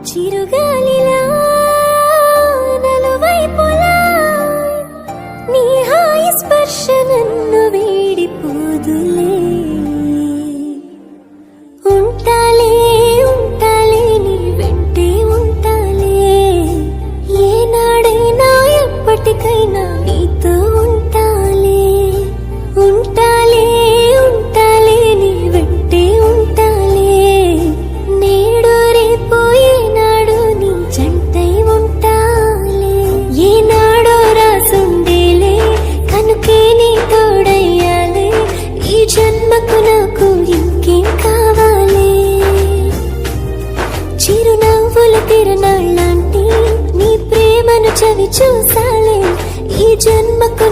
చిరుగాలిలా నలువైపులా నీ హాయి స్పర్శ నన్ను వీడిపోదులే. ఉంటాలే ఉంటాలే నీ వెంటే ఉంటాలే, ఏనాడైనా ఎప్పటికైనా నీతో ఉంటాలే. ఉంటాలే ఉంటాలే నీ వెంటే ఉంటాలే, నేడు రేపు ఏనాడు నీ జంటై ఉంటాలే. ఏనాడో రాసుండేలే కనుకే నీ తోడయ్యాలే, ఈ జన్మకు నాకు ఇంకేం కావాలే. చిరునవ్వుల తిరణాళ్ళంటి నీ ప్రేమను చవి చూసాలే, ఈ జన్మకు